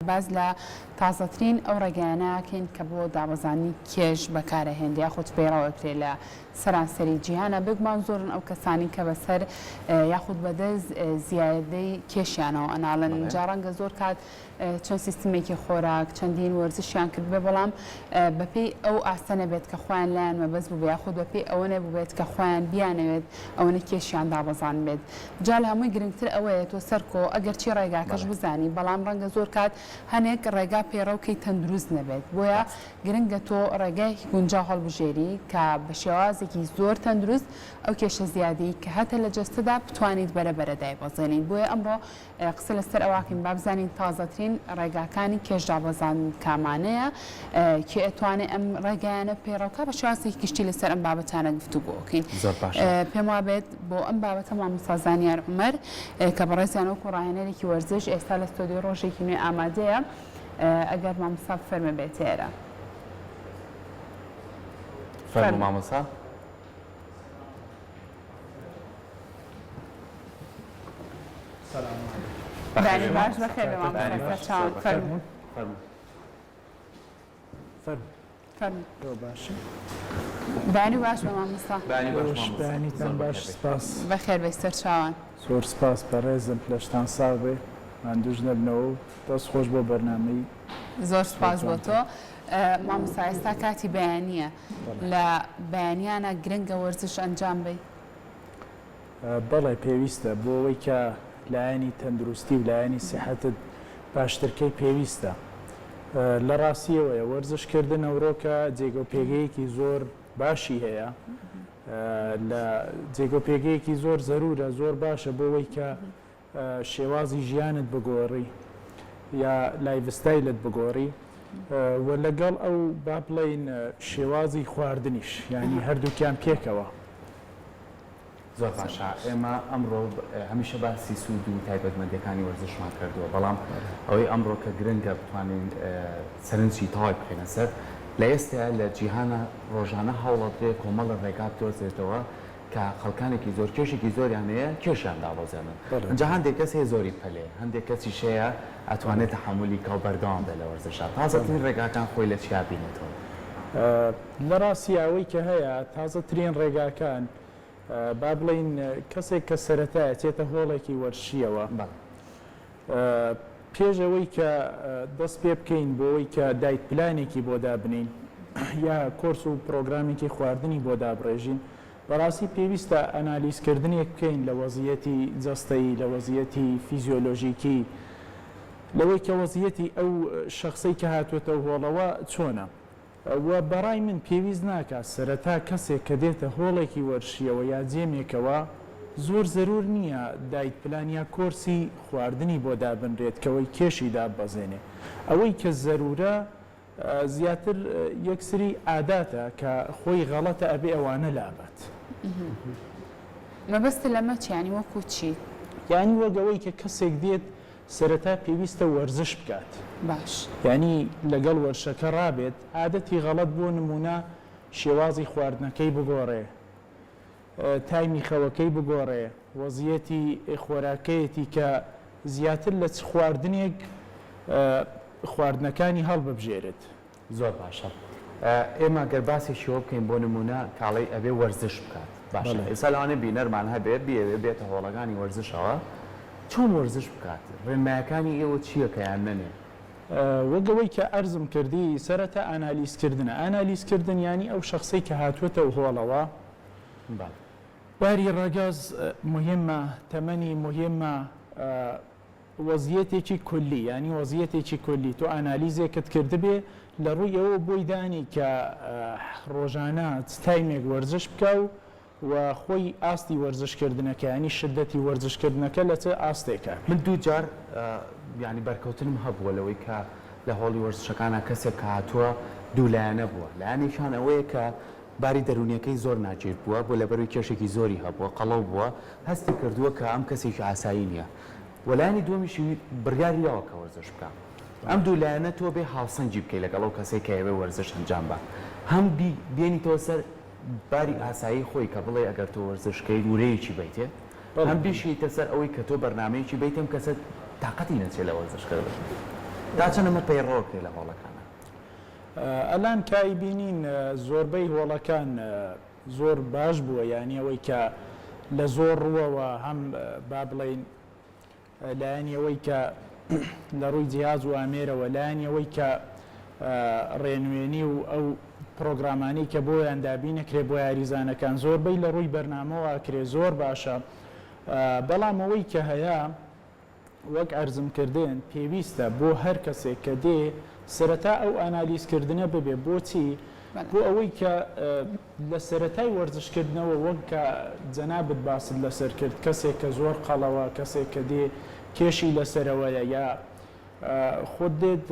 باز لە تازەترین ئەو ڕێگەیانەکەین کە بۆ دابەزانی کێش بەکارەهێنێت یاخود پێڕەوە کرێ لە سەرانسەری جیهانە بگمان زۆرن ئەو کەسانی کە بەسەر یاخود بەدەست زیادەی کێشیانەوە ئەناڵن جا ڕەنگە زۆر کات چەند سیستمێکی خۆراک چەندین وەرزشیان کرد بێ بەڵام بەپێی ئەو ئاستەنە بێت کە خۆیان لایەن مەبەست بوو یاخود بەپێی ئەوەنە بێت کە خۆیان بیانەوێت ئەوەنە کێشیان دابەزان بێت جا لە هەمووی گرنگتر ئەوەیە تۆ سەرکۆ ئەگەر چی ڕێگاکەش بزانی بەڵام ڕەنگە زۆر کات هەنێک ڕێگا پێڕەوکەی تەندروست نەبێت بۆیە گرنگە تۆ ڕێگایەکی گونجاو هەڵبژێری کە بە شێوازێکی زۆر تەندروست ئەو کێشە زیادی کە هەتە لە جەستەدا بتوانیت بەرەبەرە دایبەزێنین بۆیە ئەمڕۆ قسە لەسەر ئەواکەین با بزانین تازەترین ڕێگاکانی کێش دابەزان کامانەیە کە ئەتوانێت ئەم ڕێگایانە پێڕەوکە بە شێوازێکی گشتی لەسەر ئەم بابەتانە گفتوگۆکەین پێم وابێت بۆ ئەم بابەتە مامۆستا زانیار عومەر کە بەڕێزیان وەکو ڕاهێنەرێکی وەرزش ئێستا لە ستۆدیۆ ڕۆژێکی نوێ ئامادەیە ئەگەر مامۆستا بفەرمە بێت ئێرە فەرموو مامۆستا بەنی باش بەخێر بە مامۆستا چاوان فەرموو بانی باش بە مامۆستا بانیتان باش سپاس بەخێر بەستەر چاوان زۆر سپاس بەڕێزم پلەشتان ساڵ بێ ماندوژ نەبنەوە دەست خۆش بۆ بەرنامەی زۆر سپاس بۆ تۆ مامۆستا ئێستا کاتی بەیانیە لە بەیانیانە گرنگە وەرزش ئەنجام بێ بەڵێ پێویستە بۆ ئەوەی کە لایەنی تەندروستی و لایەنی سیحەتت باشترکەی پێویستە لە ڕاستیەوەیە وەرزشکردن ئەوڕۆکە جێگە و پێگەیەکی زۆر باشی هەیە لە جێگە و پێگەیەکی زۆر زەرورە زۆر باشە بۆ ئەوەی کە شێوازی ژیانت بگۆڕی یا لایڤستایلت بگۆڕی و لەگەڵ ئەو با بڵێین شێوازی خواردنیش یعنی هەردووکیان پێکەوە زۆر باشە ئێمە ئەمڕۆ هەمیشە باسی سوود و تایبەتمەندیەکانی وەرزشمان کردووە بەڵام ئەوەی ئەمڕۆ کە گرنگە بتوانین سەرنجی تەواوی بخێنە سەر لە ئێستا لە جیهانە ڕۆژانە هەوڵە درێ کۆمەڵە ڕێگات دۆزێتەوە کە خەڵکانێکی زۆر کێشێکی زۆریان هەیە کێشیان دابەزێنن ئەنجا هەندێک کەس هەیە زۆری پەلێ هەندێک کەسی شەیە ئەتوانێت تەحمولی کە و بەردەوام بێت لە وەرزشە تازەترین ڕێگاکان خۆی لە چیا بینێتەوە لە ڕاستی ئەوەی کە هەیە تازەترین ڕێگاکان با بڵین کەسێک کە سەرەتایە چێتە هۆڵێکی وەرشیەوە پێش ئەوەی کە دەست پێ بکەین بۆ ئەوەی کە دایت پلانێکی بۆ دابنین یا کۆرس و پرۆگرامێکی خواردنی بۆ دابڕێژین بەڕاستی پێویستە ئەنالیزکردنێک بکەین لە وەزیەتی جەستەی لە وەزیەتی فیزیۆلۆژیکی لەوەی کە وەزیەتی ئەو شەخصەی کە هاتوێتە هۆڵەوە چۆنە و بەڕای من پێویست ناکات سەرەتا کەسێک کە دێتە هۆڵێکی وەرشیەوە یا جێمێکەوە زۆر زەرور نییە دایت پلان یا کۆرسی خواردنی بۆ دابنرێت کەوەی کێشی دابەزێنێ ئەوەی کە زەرورە زیاتر یەکسری عاداتە کە خۆی غەڵەتە ئەبێ ئەوانە لابێت مەبەستە لەمە چیانی وەکو چی یانی وەگەوەی کە کەسێک دێت سەرەتا پێویستە وەرزش بکات باش یعنی لەگەڵ وەرشەکە ڕابێت عادەتی غەڵەت بۆ نمونە شێوازی خواردنەکەی بگۆڕێ تایمی خەوەکەی بگۆڕێ وەزیەتی خۆراکەیەتی کە زیاتر لە خواردنێک خواردنەکانی هەڵببژێرێت زۆر باشە ئێمە گەر باسێکیەوە بکەین بۆ نمونە کاڵی ئەبێ وەرزش بکات باشە ئێستا لەوانێ بینەرمان هەبێت بێتە هۆڵەکانی وەرزشەوە چۆن وەرزش بکات ڕێنمایەکانی ئێوە چییە کە یان نەنێ وەگەوەی کە ئەرزم کردی سەرەتا ئانالیزکردنە ئانالیزکردن ینی ئەو شخصی کە هاتوێتە هۆڵەوە باری ڕەگەز مهمە تەمەنی مهمە وەزیەتێکی کولی ینی وەزیەتێکی کولی تۆ ئانالیزێکت کردبێ لە ڕووی ئەوە بۆی دانی کە ڕۆژانە تایمێک وەرزش بکە و خۆی ئاستی وەرزشکردنەکە ینی شدەتی وەرزشکردنەکە لە چه ئاستێکە من دوو جار ینی بەرکەوتنم هەبووە لەوەی کە لە هۆڵی وەرزشەکانە کەسێک کە هاتووە دوولایەنە بووە لایەنێکیان ئەوەیە کە باری دەرونیەکەی زۆر ناچێت بووە بۆ لەبەروی کێشێکی زۆری هەبووە قەڵەو بووە هەستی کردووە کە ئەم کەسێکی ئاسایی نییە وەلایەنی دووەمیشی بڕیاری لەوە کە وەرزش بکە ئەم دوولایەنە تۆ بێ هاوسەنگی بکەی لەگەڵ ئەو کەسێک کە ئەوێ وەرزش ئەنجام بە هەم بێنیتەوە سەر باری ئاسایی خۆی کە بڵێ ئەگەر تۆ وەرزشکەیت وورەیەکی بیتێ هەم بیشیتە سەر ئەوەی کە تۆ بەرنامەیەکی بیتم کەسە تااقەتی نەچێت لە وەرزشکردن تا چەندەمە پەیڕۆکرێ لە هۆڵەکانە ئەلان کای بینین زۆربەی هۆڵەکان زۆر باش بووە یانی ئەوەی کە لە زۆر ڕووەوە هەم با بڵێن لایەنەوەی کە لە ڕووی جیاز و ئامێرەوە لایەنەوەی کە ڕێنوێنی و ئەو پرۆگرامانی کە بۆیان دابی نەکرێ بۆ یاریزانەکان زۆربەی لە ڕووی بەرنامەوە کرێ زۆر باشە بەڵام ئەوەی کە هەیە وەک ئەرزم کردێن پێویستە بۆ هەر کەسێک کە دێ سەرەتا ئەو ئانالیزکردنە ببێ بۆچی بۆ ئەوەی کە لە سەرەتای وەرزشکردنەوە وەک کە جەنابەت باست لەسەر کرد کەسێک کە زۆر قەڵەوە کەسێک کە دێ کێشی لەسەرەوەیە یا خۆت دێت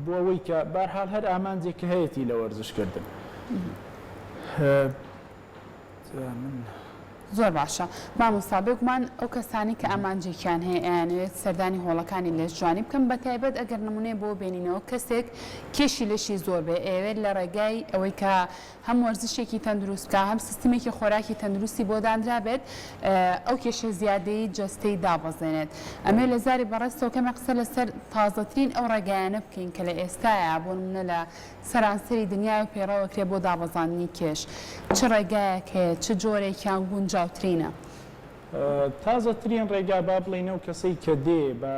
بۆ ئەوەی کە بەرحاڵ هەر ئامانجێک کە هەیەی لە وەرزشکردن زۆر باشە مامۆستا بگومان ئەو کەسانی کە ئامانجێکیان هەیە ئەیانوێت سەردانی هۆڵەکانی لێش جوانی بکەم بە تایبەت ئەگەر نمونێ بۆ بێنینەوە کەسێک کێشی لەشی زۆر بێ ئەوێت لە ڕێگای ئەوەی کە هەم وەرزشێکی تەندروستکە هەم سیستمێکی خۆراکی تەندروستی بۆ دانرا بێت ئەو کێشە زیادەی جەستەی دابەزێنێت ئەمێ لە زاری بەڕێستەوە کەمە قسە لەسەر تازەترین ئەو ڕێگایانە بکەین کە لە ئێستاە بۆ نمونە لە سەرانسەری دنیای و پێڕەوەکرێ بۆ دابەزاننی کێش چ ڕێگایەک هەیە چ جۆرێکیان گونجاوترینە تازەترین ڕێگا با بڵێنەوە کەسەی کە دێ بە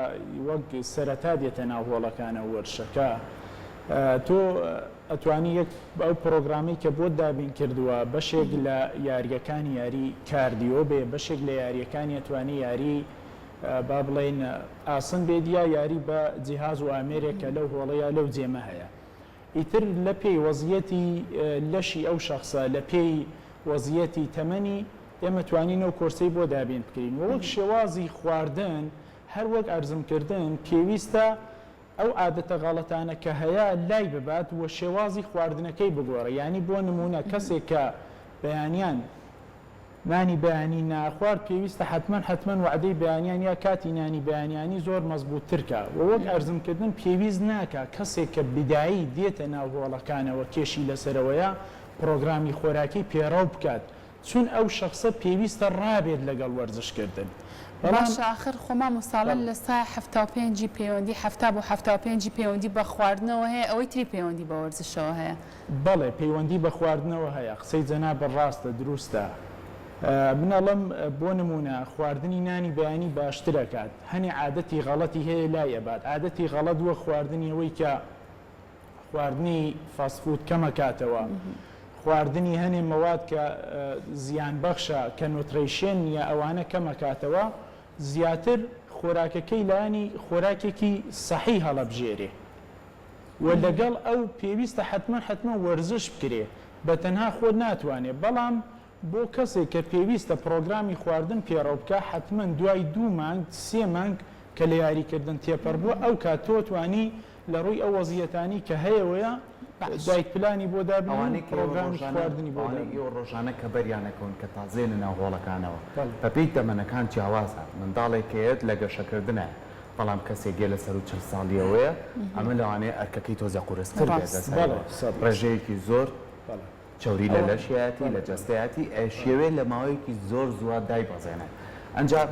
وەک سەرەتا دێتە ناو هۆڵەکانە وەرشەکە تۆ ئەتوانی یەک ئەو پرۆگرامی کە بۆ دابین کردووە بەشێک لە یاریەکانی یاری کاردیۆ بێ بەشێک لە یاریەکانی ئەتوانی یاری با بڵێن ئاسن بێدیا یاری بە جیهاز و ئامێرێکە لەو هۆڵەیە لەو جێمە هەیە ئیتر لە پێی وەزیەتی لەشی ئەو شخصە لە پێی وەزیەتی تەمەنی ئێمە توانینەوە کۆرسەی بۆ دابین بکەین وەک شێوازی خواردن هەر وەک ئەرزمکردن پێویستە ئەو عادەتە غەڵەتانە کە هەیە لای ببات و شێوازی خواردنەکەی بگۆڕە ینی بۆ نمونە کەسێک کە بەیانیان نانی بەیانی ناخوارد پێویستە حتمما وعدەی بەیانیان یا کاتی نانی بەیانیانی زۆر مەزبوطترکە و وەک ئەرزمکردن پێویست ناکە کەسێک کە بدایی دێتە ناو هۆڵەکانەوە کێشی لەسەرەوەیە پرۆگرامی خۆراکی پێڕەو بکات چون ئەو شخصە پێویستە ڕابێت لەگەڵ وەرزشکردن باشە ئاخر خۆما مساڵن لە سای 75 پەیوەندی 70 بۆ 75 پەیوەندی بە خواردنەوە هەیە ئەوەی تری پەیوەندی بە وەرزشەوە هەیە بەڵێ پەیوەندی بە خواردنەوە هەیە قسەی جەنابە ڕاستە دروستە منەڵم بۆ نمونە خواردنی نانی بەیانی باشترەکات هەنێ عادەتی غەڵەتی هەیە لای ئەبات عادەتی غەڵەت وە خواردنی ئەوەی کە خواردنی فاسفود کەمەکاتەوە خواردنی هەنێ مەواد کە زیان بەخشە کە نوتریشن یا ئەوانە کەمەکاتەوە زیاتر خۆراکەکەی لایانی خۆراکێکی سەحی هەڵەبژێرێ و لەگەڵ ئەو پێویستە حتمما وەرزش بکرێ بە تەنها خۆ ناتوانێت بەڵام بۆ کەسێک کە پێویستە پرۆگرامی خواردن پێڕەو بکە حتمما دوای 2 مانگ 3 مانگ کە لە یاریکردن تێپەر بووە ئەو کاتۆ توانی لە ڕووی ئەو وەزیەتانی کە هەیەوەیە دایک پلانی بۆ دابنی پرۆگرامی خواردنی بۆ ڕۆژانە کە بەریانەکەون کە تازێنە ناو هۆڵەکانەوە بەپێی تەمەنەکان جیاوازە منداڵێکێت لە گەشەکردنە بەڵام کەسێک گێ لە سەر و 40 ساڵیەوەیە ئەمە لەوانەیە ئەرکەکەی تۆزە قورستر بێت ڕێژەیەکی زۆر چوری لە لەشیاتی لە جەستەیەتی ئەشێوێ لە ماوەیەکی زۆر زووە دایبەزێنە ئەنجار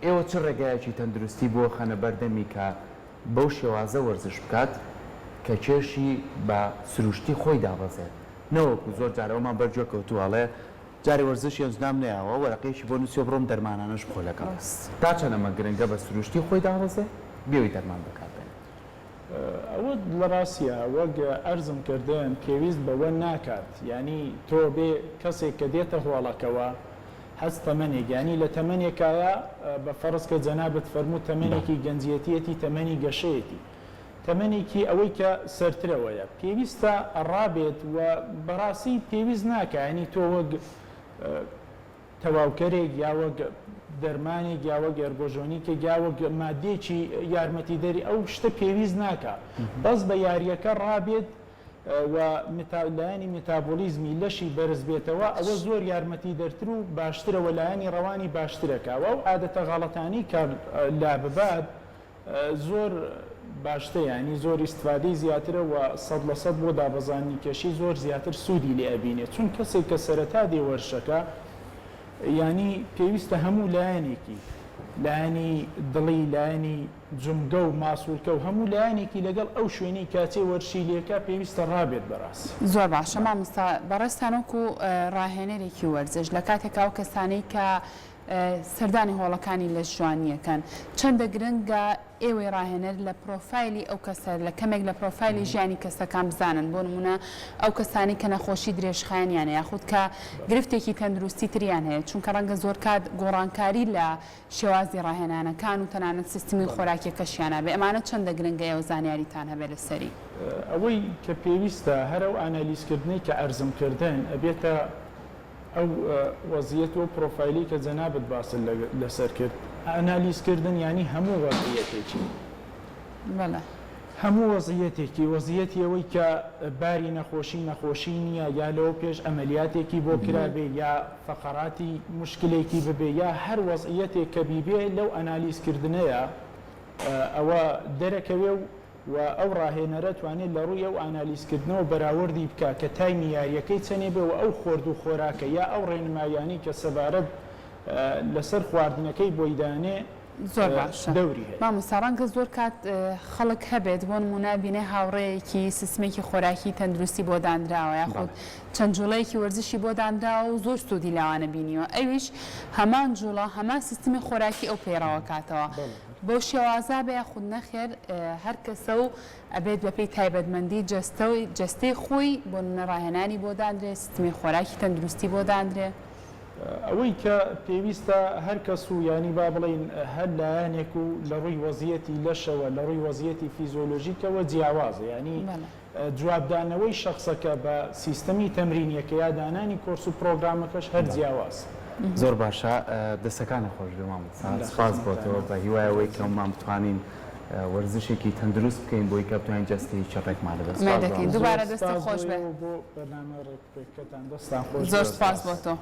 ئێوە چ ڕێگایەکی تەندروستی بۆ خەنە بەردەمی کە بەو شێوازە وەرزش بکات کە کێشی بە سروشتی خۆی دابەزێت نەوەکو زۆر جارەوەمان بەرجۆ کەوتوواڵێ جاری وەرزش یەنجنام نەیەوە وەرەقەیەکی بۆ نووسێ بڕۆم دەرمانانەش بخۆ لەگەڵ تا چەندەمە گرنگە بە سروشتی خۆی دابەزێ بێوی دەرمان بکاتێن ئەوە لە ڕاستیە وەک ئەرزم کردن پێویست بەوە ناکات ینی تۆ بێ کەسێک کە دێتە هۆڵەکەوە هەست تەمەنێک ینی لە تەمەنێکایە بە فەرزکە جەنابەت فەرموو تەمەنێکی گەنجەتیەتی تەمەنی گەشەیەتی تەمەنێکی ئەوەی کە سەرترەوەیە پێویستە ڕابێت و بەڕاستی پێویست ناکە ینی تۆ وەک تەواوکەرێک یا وەک دەرمانێک یا وەک ئەرگۆژۆنیکە یا وەک مادێکی یارمەتی دەری ئەو شتە پێویست ناکە بەس بە یاریەکە ڕابێت و لایانی متابۆلیزمی لەشی بەرز بێتەوە ئەوە زۆر یارمەتی دەرتر و باشترەوە لایانی ڕەوانی باشترەکەوە و عادەتە غەڵەتانی کە لا ببات زۆر باشتە ینی زۆر ئیسفادەی زیاترە و 100% بۆ دابەزانی کێشی زۆر زیاتر سوودی لێ ئەبینێت چون کەسێک کە سەرەتا دێ وەرشەکە ینی پێویستە هەموو لایەنێکی لایانی دڵی لایانی جمگە و ماسوولکە و هەموو لایەنێکی لەگەڵ ئەو شوێنی کاتێ وەرشیلەکە پێویستە ڕابێت بەڕاستی. زۆر باشە مامۆستا بەڕێستانۆکو ڕاهێنەرێکی وەرزش لە کاتێکا ئەو کەسانەی کە سەردانی هۆڵەکانی لە ژوانیەکەن چەندە گرنگە ئێوەی ڕاهێنەر لە پرۆفایلی ئەو کەسە لە کەمێک لە پرۆفایلی ژیانی کەسەکان بزانن بۆ نمونە ئەو کەسانی کە نەخۆشی درێژخایانیانە یاخود کە گرفتێکی تەندروستی تریان هەیە چونکە ڕەنگە زۆر کات گۆڕانکاری لە شێوازی ڕاهێنانەکان و تەنانەت سیستمی خۆراکیەکەشیانە بێ ئەمانە چەندە گرنگە ئێوە زانیاریتان هەبێ لەسەری ئەوەی کە پێویستە هەر ئەو ئانالیزکردنی کە ئەرزمکردن ئەبێتە ئەو وەزیەت و پرۆفایلی کە جەنابەت باسن لەسەر کرد ئانالیزکردن ینی هەموو وەزیەتێکی هەموو وەزیەتێکی ئەوەی کە باری نەخۆشی نییە یا لەوە پێش ئەمەلیاتێکی بۆ کرابێ یا فەقەراتی مشکلێکی ببێ یا هەر وەزیەتێک کە بیبێ لەو ئانالیزکردنەیە ئەوە دەرەکەوێ و ئەو ڕاهێنەرە توانێت لە ڕووی ئەو ئانالیزکردنەوە بەراوردی بکە کە تایمی یاریەکەی چەنێ بێ و ئەو خۆرد و خۆراکە یا ئەو ڕێنمایانی کە سەبارەت لەسەر خواردنەکەی بۆی دانێ زۆر باشە دەوری مامۆستا ڕەنگە زۆر کات خەڵک هەبێت بۆ نمونە بینێ هاوڕێیەکی سیستمێکی خۆراکی تەندروستی بۆ دانراوە یاخود چەند جوڵەیەکی وەرزشی بۆ دانراوە و زۆر سوودی لاوانە بینیوە ئەویش هەمان جوڵە هەمان سیستمی خۆراکی ئەو پێڕاوە کاتەوە بۆ شێوازا بە یاخود نەخێر هەر کەسە و ئەبێت بەپێی تایبەتمەندی جەستەی خۆی بۆ نەڕاهێنانی بۆ دانرێ سیستمی خۆراکی تەندروستی بۆ دانرێ ئەوەی کە پێویستە هەر کەس و ینی با بڵین هەر لایەنێک و لە ڕووی وەزیەتی لەشەوە لە ڕووی وەزیەتی فیزۆلۆژیکەوە جیاوازە ینی جوابدانەوەی شخصەکە بە سیستەمی تەمرینیەکە یا دانانی کۆرس و پرۆگرامەکەش هەر جیاواز. زۆر باشە دەستەکانە خۆش بێمام سپاس بۆتەوە بە هیوایەوەی کە مام بتوانین وەرزشێکی تەندروست بکەین بۆی کە بتوانین جەستی چەپێکمان لەدەست دووبارە دەستە خۆش بێ بۆ بەرنامە ڕێکەکەتان دەستان خۆش زۆر سپاس بۆ تۆ.